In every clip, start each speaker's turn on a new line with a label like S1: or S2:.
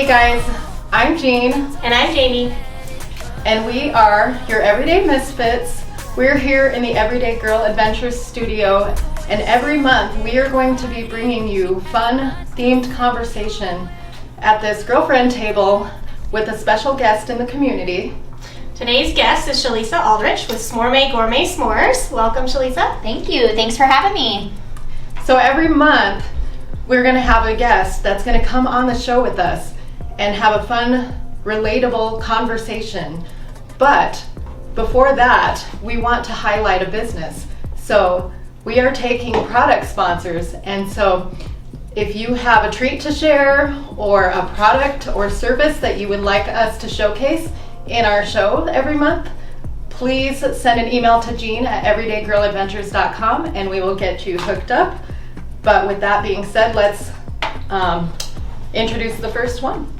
S1: guys, I'm Jean.
S2: And I'm Jamie.
S1: And we are your Everyday Misfits. We're here in the Everyday Girl Adventures studio, and every month we are going to be bringing you fun themed conversation at this girlfriend table with a special guest in the community.
S2: Today's guest is Shalesa Aldrich with S'mormet Gourmet S'mores. Welcome, Shalesa.
S3: Thank you. Thanks for having me.
S1: So every month we're going to have a guest that's going to come on the show with us and have a fun, relatable conversation. But before that, we want to highlight a business. So we are taking product sponsors, and so if you have a treat to share or a product or service that you would like us to showcase in our show every month, please send an email to Jean at everydaygirladventures.com and we will get you hooked up. But with that being said, let's introduce the first one.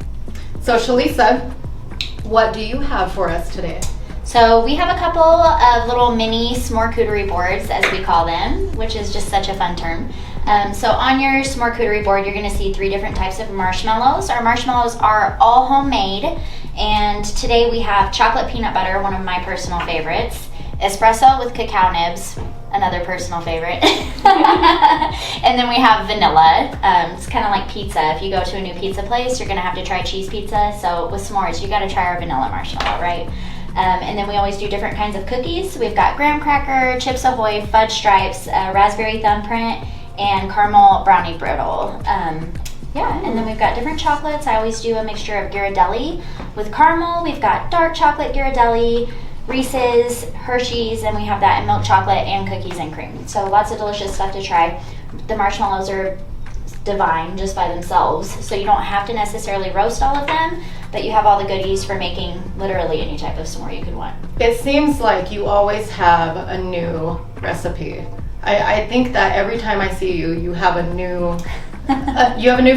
S1: So Shalesa, what do you have for us today?
S3: So we have a couple of little mini s'morcouterie boards, as we call them, which is just such a fun term. So on your s'morcouterie board, you're going to see 3 different types of marshmallows. Our marshmallows are all homemade, and today we have chocolate peanut butter, one of my personal favorites, espresso with cacao nibs, another personal favorite, and then we have vanilla. It's kind of like pizza. If you go to a new pizza place, you're going to have to try cheese pizza. So with s'mores, you got to try our vanilla marshmallow, right? And then we always do different kinds of cookies. We've got graham cracker, Chips Ahoy, fudge stripes, raspberry thumbprint, and caramel brownie brittle. And then we've got different chocolates. I always do a mixture of Ghirardelli with caramel. We've got dark chocolate Ghirardelli, Reese's, Hershey's, and we have that in milk chocolate and cookies and cream. So lots of delicious stuff to try. The marshmallows are divine just by themselves, so you don't have to necessarily roast all of them, but you have all the goodies for making literally any type of s'more you could want.
S1: It seems like you always have a new recipe. I think that every time I see you, you have a new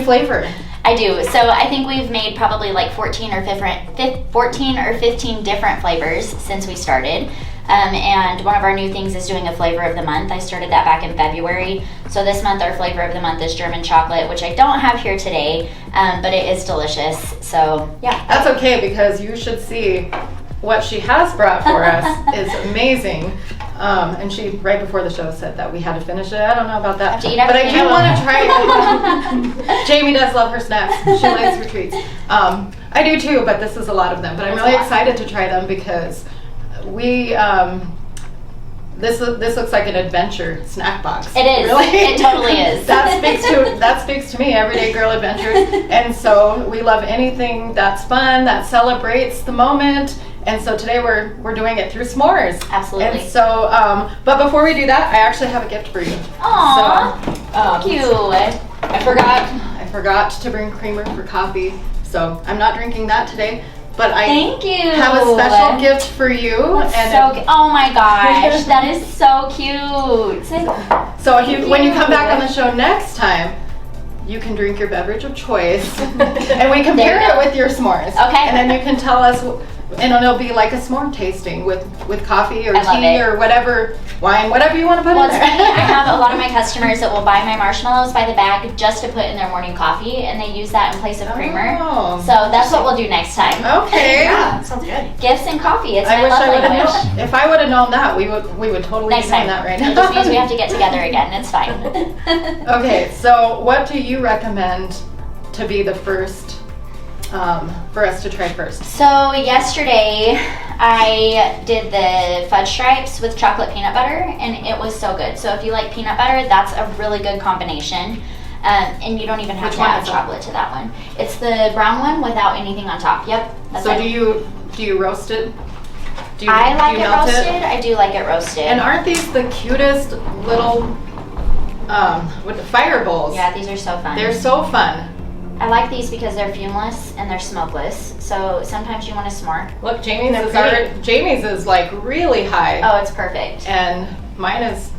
S1: flavor.
S3: I do. So I think we've made probably like 14 or 15 different flavors since we started. And one of our new things is doing a flavor of the month. I started that back in February. So this month our flavor of the month is German chocolate, which I don't have here today, but it is delicious. So yeah.
S1: That's okay, because you should see what she has brought for us is amazing. And she, right before the show, said that we had to finish it. I don't know about that. But I do want to try it. Jamie does love her snacks. She likes her treats. I do too, but this is a lot of them. But I'm really excited to try them because we, this looks like an adventure snack box.
S3: It is.
S1: Really?
S3: It totally is.
S1: That speaks to me, Everyday Girl Adventures. And so we love anything that's fun, that celebrates the moment. And so today we're doing it through s'mores.
S3: Absolutely.
S1: And so, but before we do that, I actually have a gift for you.
S3: Aww,
S1: so,
S3: thank you.
S1: I forgot to bring creamer for coffee, so I'm not drinking that today. But I
S3: thank you.
S1: Have a special gift for you.
S3: Oh my gosh, that is so cute.
S1: So when you come back on the show next time, you can drink your beverage of choice, and we compare it with your s'mores.
S3: Okay.
S1: And then you can tell us. And it'll be like a s'more tasting with coffee or tea or whatever, wine, whatever you want to put in there.
S3: It's funny, I have a lot of my customers that will buy my marshmallows by the bag just to put in their morning coffee, and they use that in place of creamer.
S1: Oh,
S3: so that's what we'll do next time.
S1: Okay.
S2: Yeah, sounds good.
S3: Gifts and coffee. It's
S1: I
S3: my
S1: wish
S3: love
S1: I would
S3: language.
S1: have known. If I would have known that, we would totally
S3: Next
S1: be doing
S3: time.
S1: that right now.
S3: It just means we have to get together again. It's fine.
S1: Okay, so what do you recommend to be the first for us to try first?
S3: So yesterday I did the fudge stripes with chocolate peanut butter, and it was so good. So if you like peanut butter, that's a really good combination. And you don't even have to add chocolate to that one. It's the brown one without anything on top. Yep. That's
S1: so
S3: it.
S1: do you roast it?
S3: I like it roasted. I do like it roasted.
S1: And aren't these the cutest little with the fire bowls?
S3: Yeah, these are so fun.
S1: They're so fun.
S3: I like these because they're fumeless and they're smokeless. So sometimes you want to s'more.
S1: Look, Jamie's is like really high.
S3: Oh, it's perfect.
S1: And mine's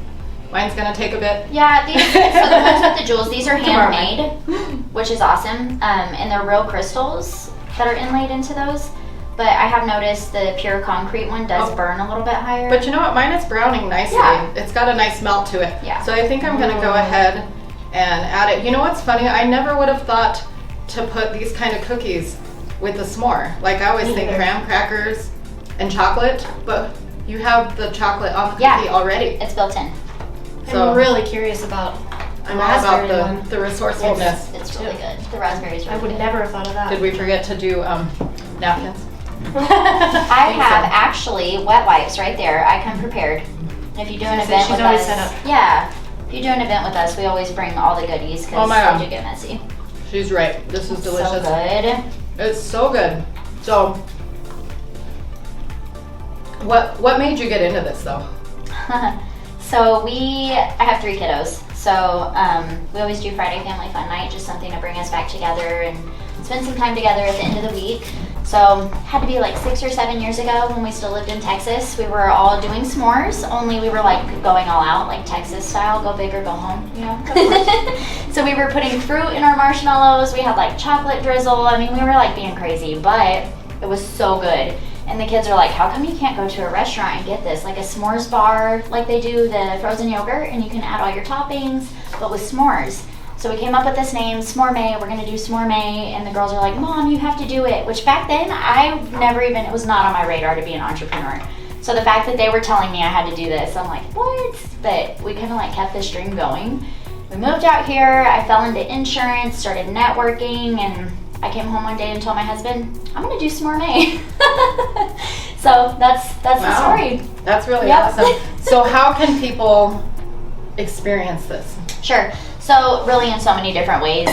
S1: gonna take a bit.
S3: Yeah, so the ones with the jewels, these are handmade, which is awesome. And they're real crystals that are inlaid into those. But I have noticed the pure concrete one does burn a little bit higher.
S1: But you know what? Mine is browning nicely.
S3: Yeah.
S1: It's got a nice melt to it.
S3: Yeah.
S1: So I think I'm gonna go ahead and add it. You know what's funny? I never would have thought to put these kind of cookies with the s'more. Like I always think graham crackers and chocolate, but you have the chocolate on the cookie already.
S3: It's built in.
S1: So
S2: I'm really curious about
S1: I'm all about the resourcefulness.
S3: It's really good. The raspberries really
S2: I would
S3: good.
S2: never have thought of that.
S1: Did we forget to do napkins?
S3: I have actually wet wipes right there. I come prepared. If you do an event
S2: She's
S3: with
S2: always
S3: us,
S2: set up.
S3: yeah. If you do an event with us, we always bring all the goodies because they do get messy.
S1: She's right. This is delicious.
S3: So good.
S1: It's so good. So, what made you get into this though?
S3: So I have 3 kiddos. So we always do Friday Family Fun Night, just something to bring us back together and spend some time together at the end of the week. So had to be like 6 or 7 years ago when we still lived in Texas. We were all doing s'mores, only we were like going all out, like Texas style, go big or go home, you know? So we were putting fruit in our marshmallows. We had like chocolate drizzle. I mean, we were like being crazy, but it was so good. And the kids are like, how come you can't go to a restaurant and get this? Like a s'mores bar, like they do the frozen yogurt, and you can add all your toppings, but with s'mores. So we came up with this name, S'mormet. We're gonna do S'mormet, and the girls are like, Mom, you have to do it. Which back then, it was not on my radar to be an entrepreneur. So the fact that they were telling me I had to do this, I'm like, what? But we kind of like kept this dream going. We moved out here, I fell into insurance, started networking, and I came home one day and told my husband, I'm gonna do S'mormet. So that's the story.
S1: That's really awesome. So how can people experience this?
S3: Sure. So really in so many different ways.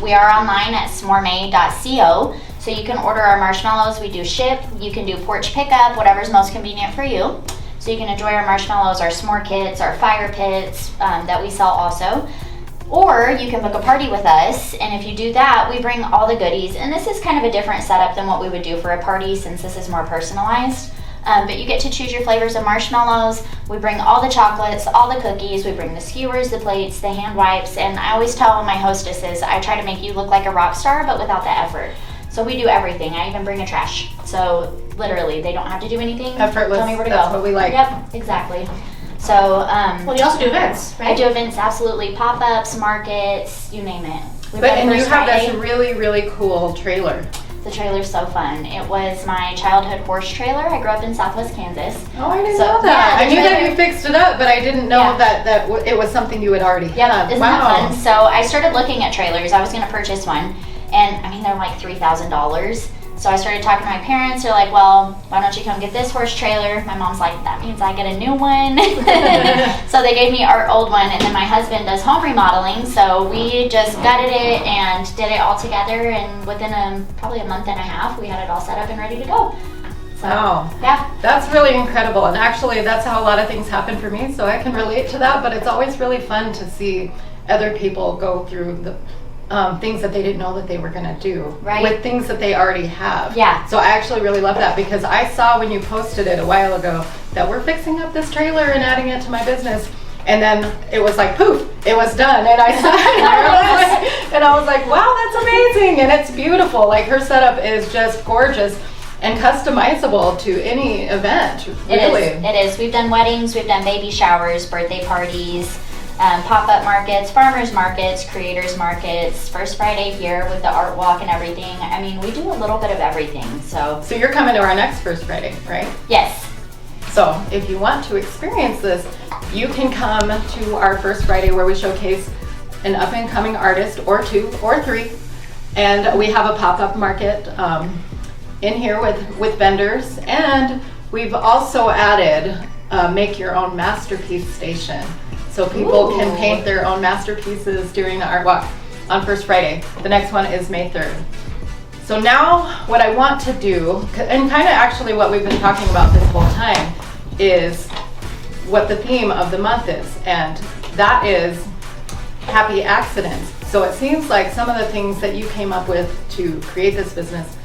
S3: We are online at s'mormet.co. So you can order our marshmallows. We do ship. You can do porch pickup, whatever's most convenient for you. So you can enjoy our marshmallows, our s'more kits, our fire pits that we sell also. Or you can book a party with us, and if you do that, we bring all the goodies. And this is kind of a different setup than what we would do for a party since this is more personalized. But you get to choose your flavors of marshmallows. We bring all the chocolates, all the cookies. We bring the skewers, the plates, the hand wipes. And I always tell my hostesses, I try to make you look like a rock star, but without the effort. So we do everything. I even bring a trash. So literally, they don't have to do anything.
S1: Effortless.
S3: Tell me where to
S1: That's
S3: go.
S1: what we like.
S3: Yep, exactly. So,
S2: well, you also do events, right?
S3: I do events, absolutely. Pop-ups, markets, you name it.
S1: And you have this really, really cool trailer.
S3: The trailer's so fun. It was my childhood horse trailer. I grew up in Southwest Kansas.
S1: Oh, I didn't know that.
S3: Yeah,
S1: I knew that you fixed it up, but I didn't know that it was something you had already had.
S3: Isn't that fun? So I started looking at trailers. I was going to purchase one, and I mean, they're like $3,000. So I started talking to my parents. They're like, well, why don't you come get this horse trailer? My mom's like, that means I get a new one. So they gave me our old one, and then my husband does home remodeling. So we just gutted it and did it all together, and within probably a month and a half, we had it all set up and ready to go. So,
S1: wow.
S3: Yeah.
S1: That's really incredible. And actually, that's how a lot of things happen for me, so I can relate to that. But it's always really fun to see other people go through the things that they didn't know that they were going to do with things that they already have.
S3: Yeah.
S1: So I actually really love that, because I saw when you posted it a while ago that we're fixing up this trailer and adding it to my business. And then it was like, poof, it was done. And I saw it and I was like, wow, that's amazing. And it's beautiful. Like, her setup is just gorgeous and customizable to any event, really.
S3: It is. We've done weddings, we've done baby showers, birthday parties, pop-up markets, farmers markets, creators markets, First Friday here with the art walk and everything. I mean, we do a little bit of everything. So
S1: you're coming to our next First Friday, right?
S3: Yes.
S1: So if you want to experience this, you can come to our First Friday where we showcase an up-and-coming artist or 2 or 3. And we have a pop-up market in here with vendors. And we've also added make your own masterpiece station. So people can paint their own masterpieces during the art walk on First Friday. The next one is May 3rd. So now what I want to do, and kind of actually what we've been talking about this whole time, is what the theme of the month is. And that is happy accidents. So it seems like some of the things that you came up with to create this business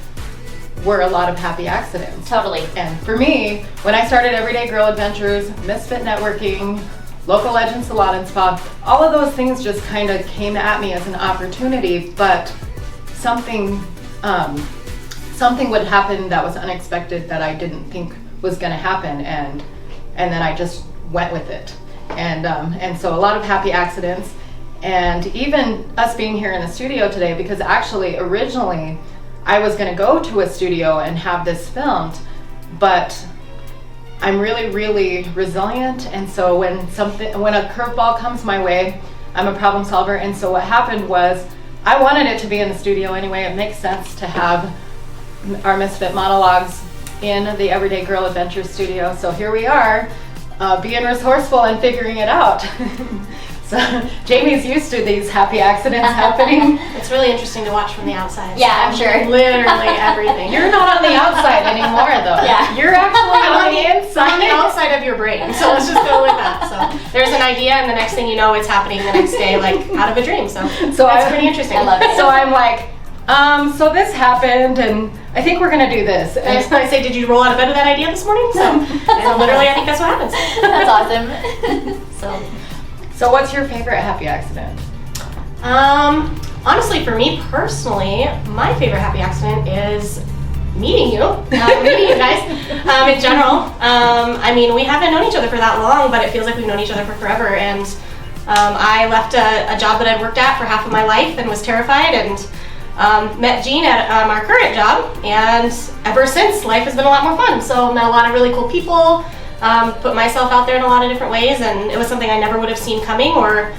S1: were a lot of happy accidents.
S3: Totally.
S1: And for me, when I started Everyday Girl Adventures, Missfit Networking, Local Legend Salon and Spa, all of those things just kind of came at me as an opportunity, but something would happen that was unexpected that I didn't think was going to happen, and then I just went with it. And so a lot of happy accidents. And even us being here in the studio today, because actually originally I was going to go to a studio and have this filmed, but I'm really, really resilient, and so when a curveball comes my way, I'm a problem solver. And so what happened was, I wanted it to be in the studio anyway. It makes sense to have our Missfit Monologues in the Everyday Girl Adventure studio. So here we are, being resourceful and figuring it out. So Jamie's used to these happy accidents happening.
S2: It's really interesting to watch from the outside.
S3: Yeah, I'm sure.
S2: Literally everything.
S1: You're not on the outside anymore, though.
S3: Yeah.
S1: You're actually on the inside.
S2: I'm on the outside of your brain, so let's just go with that. So there's an idea, and the next thing you know, it's happening the next day, like out of a dream. So that's pretty interesting.
S3: I love it.
S1: So I'm like, so this happened, and I think we're gonna do this.
S2: And I say, did you roll out of bed with that idea this morning? So and literally, I think that's what happens.
S3: That's awesome.
S2: So
S1: what's your favorite happy accident?
S2: Honestly, for me personally, my favorite happy accident is meeting you guys. In general, I mean, we haven't known each other for that long, but it feels like we've known each other for forever. And I left a job that I'd worked at for half of my life and was terrified, and met Jean at our current job. And ever since, life has been a lot more fun. So met a lot of really cool people. Put myself out there in a lot of different ways, and it was something I never would have seen coming, or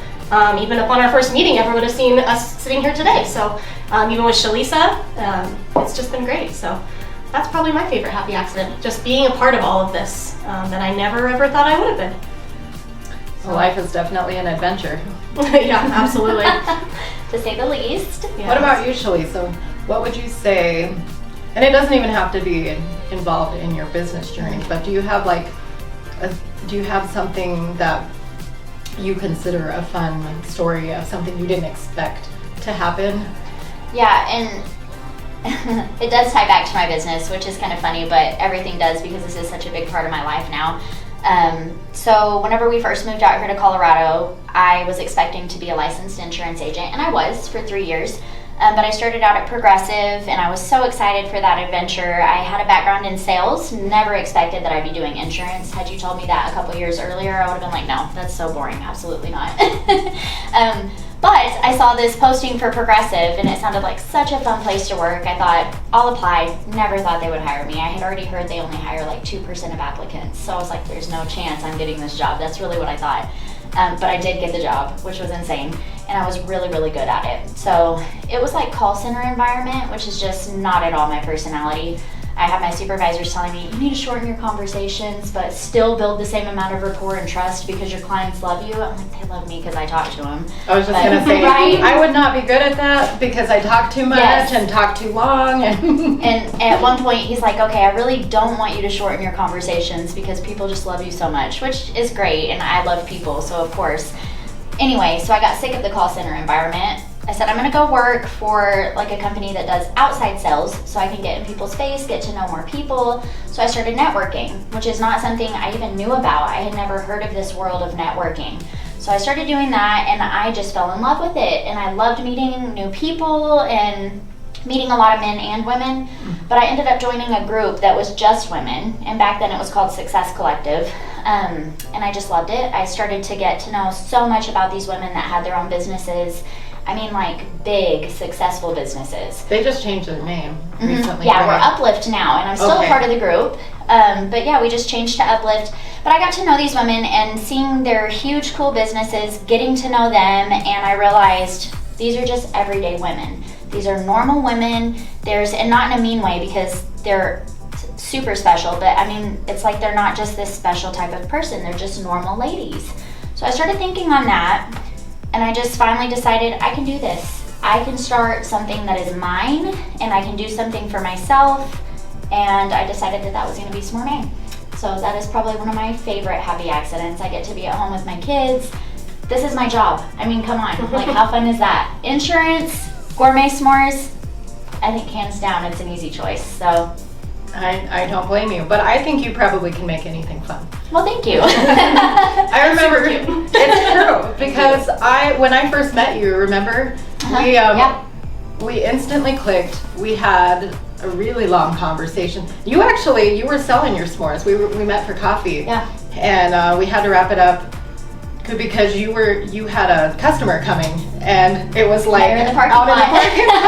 S2: even upon our first meeting, ever would have seen us sitting here today. So even with Shalesa, it's just been great. So that's probably my favorite happy accident, just being a part of all of this that I never ever thought I would have been.
S1: So life is definitely an adventure.
S2: Yeah, absolutely.
S3: To say the least.
S2: Yeah.
S1: What about you, Shalesa? What would you say, and it doesn't even have to be involved in your business journey, but do you have something that you consider a fun story of something you didn't expect to happen?
S3: Yeah, and it does tie back to my business, which is kind of funny, but everything does, because this is such a big part of my life now. So whenever we first moved out here to Colorado, I was expecting to be a licensed insurance agent, and I was for 3 years. But I started out at Progressive, and I was so excited for that adventure. I had a background in sales, never expected that I'd be doing insurance. Had you told me that a couple years earlier, I would have been like, no, that's so boring, absolutely not. But I saw this posting for Progressive, and it sounded like such a fun place to work. I thought, I'll apply. Never thought they would hire me. I had already heard they only hire like 2% of applicants. So I was like, there's no chance I'm getting this job. That's really what I thought. But I did get the job, which was insane. And I was really, really good at it. So it was like call center environment, which is just not at all my personality. I have my supervisors telling me, you need to shorten your conversations, but still build the same amount of rapport and trust because your clients love you. I'm like, they love me because I talk to them.
S1: I was just going to say,
S3: right?
S1: I would not be good at that because I talk too much and talk too long.
S3: And at one point, he's like, okay, I really don't want you to shorten your conversations because people just love you so much, which is great, and I love people, so of course. Anyway, so I got sick of the call center environment. I said, I'm gonna go work for like a company that does outside sales so I can get in people's face, get to know more people. So I started networking, which is not something I even knew about. I had never heard of this world of networking. So I started doing that, and I just fell in love with it. And I loved meeting new people and meeting a lot of men and women. But I ended up joining a group that was just women. And back then it was called Success Collective. And I just loved it. I started to get to know so much about these women that had their own businesses. I mean, like big, successful businesses.
S1: They just changed their name recently.
S3: Yeah,
S1: right?
S3: we're Uplift now, and I'm still a part of the group. But yeah, we just changed to Uplift. But I got to know these women and seeing their huge, cool businesses, getting to know them, and I realized these are just everyday women. These are normal women. And not in a mean way because they're super special, but I mean, it's like they're not just this special type of person. They're just normal ladies. So I started thinking on that. And I just finally decided I can do this. I can start something that is mine, and I can do something for myself. And I decided that that was going to be S'mormet. So that is probably one of my favorite happy accidents. I get to be at home with my kids. This is my job. I mean, come on. Like, how fun is that? Insurance, gourmet s'mores. I think hands down it's an easy choice. So
S1: I don't blame you, but I think you probably can make anything fun.
S3: well, thank you.
S1: I remember it's true because when I first met you, remember we instantly clicked. We had a really long conversation. You were selling your s'mores. We met for coffee.
S3: Yeah.
S1: And we had to wrap it up because you had a customer coming, and it was like
S3: in the parking
S1: out in the
S3: lot.
S1: parking lot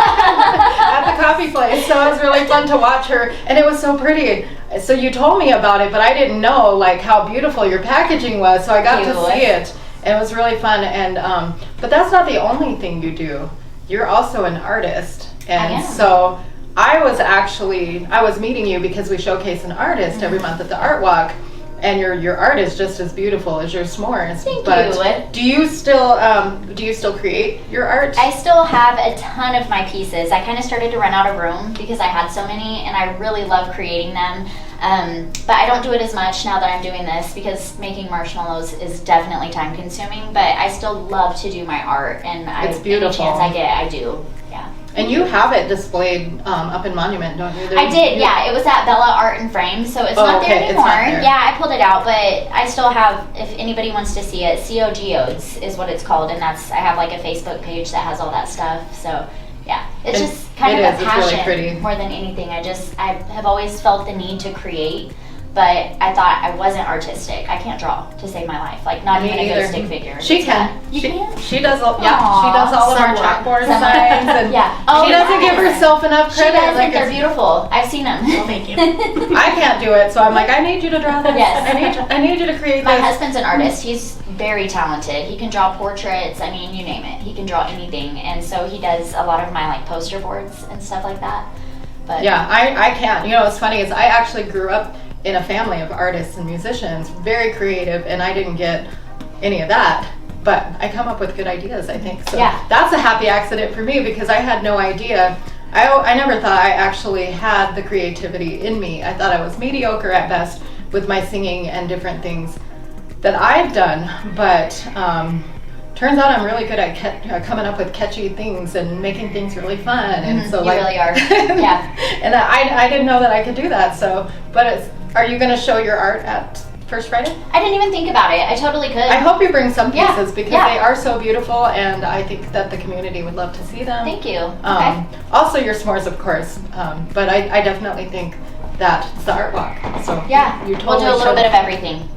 S1: at the coffee place. So it was really fun to watch her, and it was so pretty. So you told me about it, but I didn't know like how beautiful your packaging was. So I got to see it, and it was really fun. And but that's not the only thing you do. You're also an artist, and so I was meeting you because we showcase an artist every month at the Artwalk. And your art is just as beautiful as your s'mores.
S3: Thank
S1: you. Do you still create your art?
S3: I still have a ton of my pieces. I kind of started to run out of room because I had so many, and I really love creating them. But I don't do it as much now that I'm doing this because making marshmallows is definitely time consuming. But I still love to do my art, and
S1: it's beautiful.
S3: Any chance I get, I do. Yeah.
S1: And you have it displayed up in Monument, don't you?
S3: I did, yeah. It was at Bella Art and Frame, so it's not there anymore.
S1: It's not there.
S3: Yeah, I pulled it out, but I still have, if anybody wants to see it, COGOs is what it's called, and I have like a Facebook page that has all that stuff. So yeah, it's just kind of a passion
S1: really
S3: more than anything. I have always felt the need to create, but I thought I wasn't artistic. I can't draw to save my life. Like not even a good stick figure.
S1: She can.
S3: You can?
S1: She does. She does all of our chalkboard signs, and she doesn't give herself enough credit.
S3: She doesn't. They're beautiful. I've seen them.
S2: Well, thank you.
S1: I can't do it, so I'm like, I need you to draw this.
S3: Yes.
S1: I need you to create
S3: My
S1: this.
S3: husband's an artist. He's very talented. He can draw portraits. I mean, you name it. He can draw anything, and so he does a lot of my like poster boards and stuff like that. But
S1: yeah, I can't. You know, what's funny is I actually grew up in a family of artists and musicians, very creative, and I didn't get any of that, but I come up with good ideas, I think. So that's a happy accident for me because I had no idea. I never thought I actually had the creativity in me. I thought I was mediocre at best with my singing and different things that I've done, but turns out I'm really good at coming up with catchy things and making things really fun. And so
S3: you really are. Yeah.
S1: And I didn't know that I could do that. So, but are you going to show your art at First Friday?
S3: I didn't even think about it. I totally could.
S1: I hope you bring some pieces because they are so beautiful, and I think that the community would love to see them.
S3: Thank you.
S1: Also your s'mores, of course, but I definitely think that it's the art walk. So you totally
S3: we'll do a little bit of everything.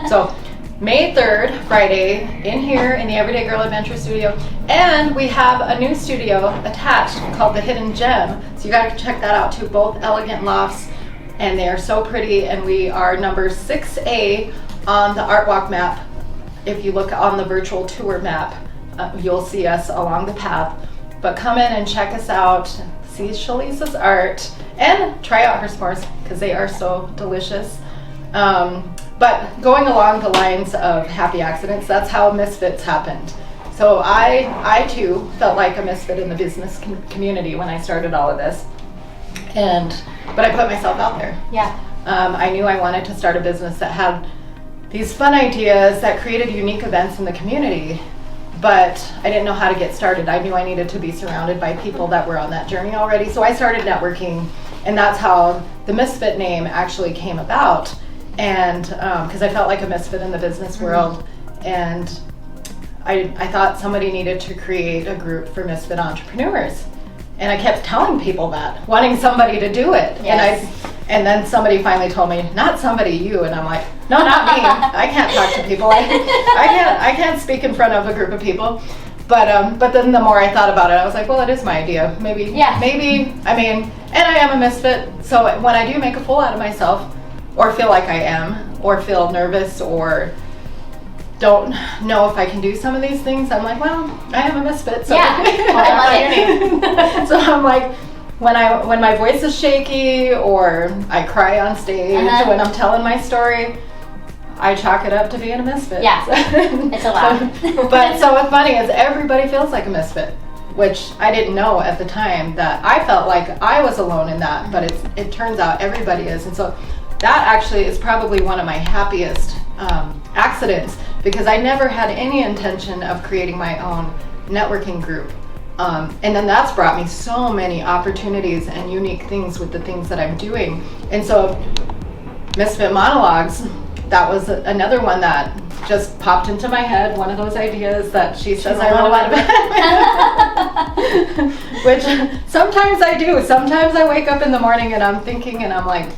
S1: So May 3rd, Friday, in here in the Everyday Girl Adventure Studio. And we have a new studio attached called the Hidden Gem. So you got to check that out too. Both elegant lofts, and they are so pretty. And we are number 6A on the Art Walk map. If you look on the virtual tour map, you'll see us along the path. But come in and check us out, see Shalesa's art, and try out her s'mores because they are so delicious. But going along the lines of happy accidents, that's how misfits happened. So I too felt like a misfit in the business community when I started all of this. But I put myself out there.
S3: Yeah.
S1: I knew I wanted to start a business that had these fun ideas that created unique events in the community, but I didn't know how to get started. I knew I needed to be surrounded by people that were on that journey already. So I started networking, and that's how the Misfit name actually came about. And because I felt like a misfit in the business world, and I thought somebody needed to create a group for misfit entrepreneurs. And I kept telling people that, wanting somebody to do it.
S3: Yes.
S1: And then somebody finally told me, not somebody, you. And I'm like, no, not me. I can't talk to people. I can't speak in front of a group of people. But then the more I thought about it, I was like, well, it is my idea. Maybe, I mean, and I am a misfit. So when I do make a fool out of myself, or feel like I am, or feel nervous, or don't know if I can do some of these things, I'm like, well, I am a misfit. So
S3: I love it.
S1: So I'm like, when my voice is shaky, or I cry on stage when I'm telling my story, I chalk it up to being a misfit.
S3: Yeah, it's allowed.
S1: But so what's funny is everybody feels like a misfit, which I didn't know at the time that I felt like I was alone in that, but it turns out everybody is. And so that actually is probably one of my happiest accidents, because I never had any intention of creating my own networking group. And then that's brought me so many opportunities and unique things with the things that I'm doing. And so Missfit Monologues, that was another one that just popped into my head, one of those ideas that she says I wrote about. Which sometimes I do. Sometimes I wake up in the morning and I'm thinking and I'm like,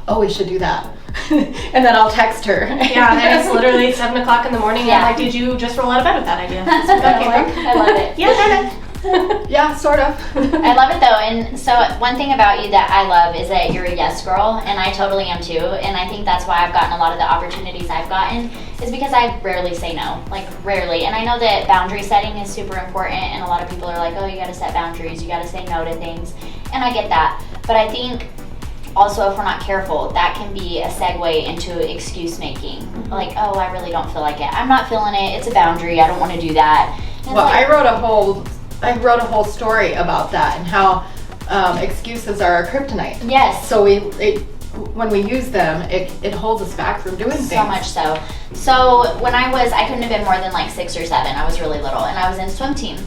S1: oh, we should do that. And then I'll text her.
S2: Yeah, and it's literally 7 o'clock in the morning, and I'm like, did you just roll out of bed with that idea?
S3: I love it.
S2: Yeah, kind of.
S1: Yeah, sort of.
S3: I love it though, and so one thing about you that I love is that you're a yes girl, and I totally am too, and I think that's why I've gotten a lot of the opportunities I've gotten, is because I rarely say no, like rarely, and I know that boundary setting is super important, and a lot of people are like, oh, you gotta set boundaries, you gotta say no to things, and I get that, but I think also, if we're not careful, that can be a segue into excuse making. Mm-hmm. Like, oh, I really don't feel like it. I'm not feeling it. It's a boundary. I don't want to do that.
S1: Well, like, I wrote a whole story about that and how excuses are our kryptonite.
S3: Yes.
S1: So when we use them, it holds us back from doing things.
S3: So much so. So when I couldn't have been more than like 6 or 7. I was really little, and I was in swim team.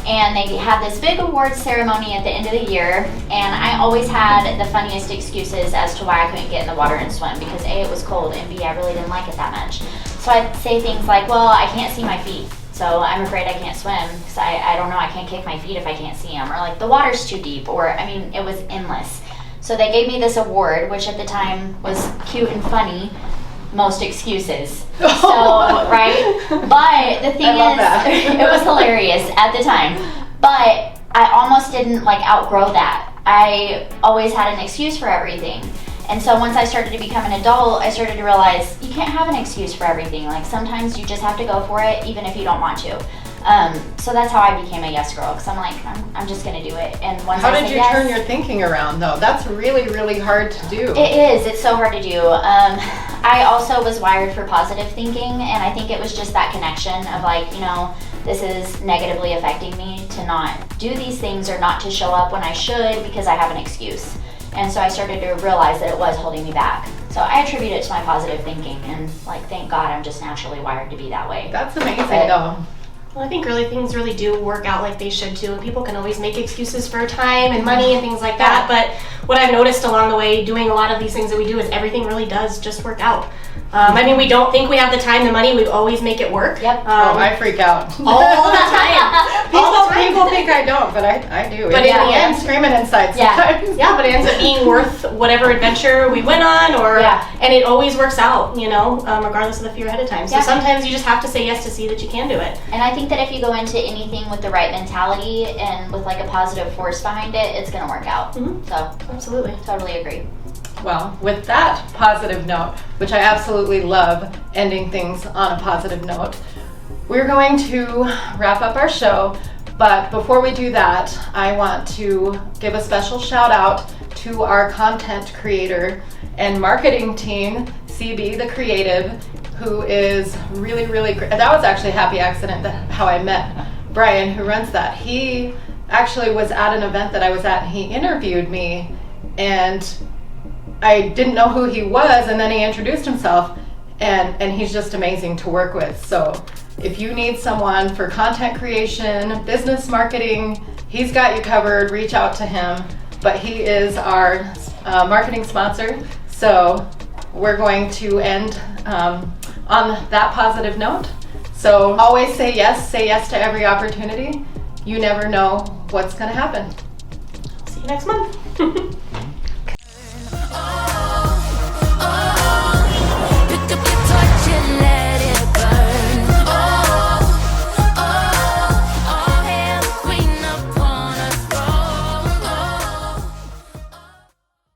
S3: And they had this big awards ceremony at the end of the year, and I always had the funniest excuses as to why I couldn't get in the water and swim, because A, it was cold, and B, I really didn't like it that much. So I'd say things like, well, I can't see my feet, so I'm afraid I can't swim, because I don't know, I can't kick my feet if I can't see them, or like the water's too deep, or I mean, it was endless. So they gave me this award, which at the time was cute and funny, most excuses. So, right? But the thing is, it was hilarious at the time. But I almost didn't like outgrow that. I always had an excuse for everything. And so once I started to become an adult, I started to realize you can't have an excuse for everything. Like sometimes you just have to go for it, even if you don't want to. So that's how I became a yes girl, because I'm like, I'm just gonna do it. And once
S1: how did you turn your thinking around though? That's really, really hard to do.
S3: It is. It's so hard to do. I also was wired for positive thinking, and I think it was just that connection of like, you know, this is negatively affecting me to not do these things or not to show up when I should because I have an excuse. And so I started to realize that it was holding me back. So I attribute it to my positive thinking, and like, thank God I'm just naturally wired to be that way.
S1: That's amazing though.
S2: Well, I think really things really do work out like they should too, and people can always make excuses for time and money and things like that, but what I've noticed along the way doing a lot of these things that we do is everything really does just work out. I mean, we don't think we have the time, the money, we always make it work.
S3: Yep.
S1: I freak out.
S2: All the time.
S1: People think I don't, but I do.
S2: But in the end,
S1: screaming inside sometimes.
S2: Yeah, but it ends up being worth whatever adventure we went on, and it always works out, you know, regardless of the fear ahead of time. So sometimes you just have to say yes to see that you can do it.
S3: And I think that if you go into anything with the right mentality and with like a positive force behind it, it's going to work out.
S2: Mm-hmm.
S3: So
S2: absolutely,
S3: totally agree.
S1: Well, with that positive note, which I absolutely love ending things on a positive note, we're going to wrap up our show. But before we do that, I want to give a special shout out to our content creator and marketing team, CB the Creative, who is really, really great. That was actually a happy accident how I met Brian, who runs that. He actually was at an event that I was at, and he interviewed me, and I didn't know who he was, and then he introduced himself, and he's just amazing to work with. So if you need someone for content creation, business marketing, he's got you covered. Reach out to him. But he is our marketing sponsor, so we're going to end on that positive note. So always say yes to every opportunity. You never know what's going to happen.
S2: See you next month.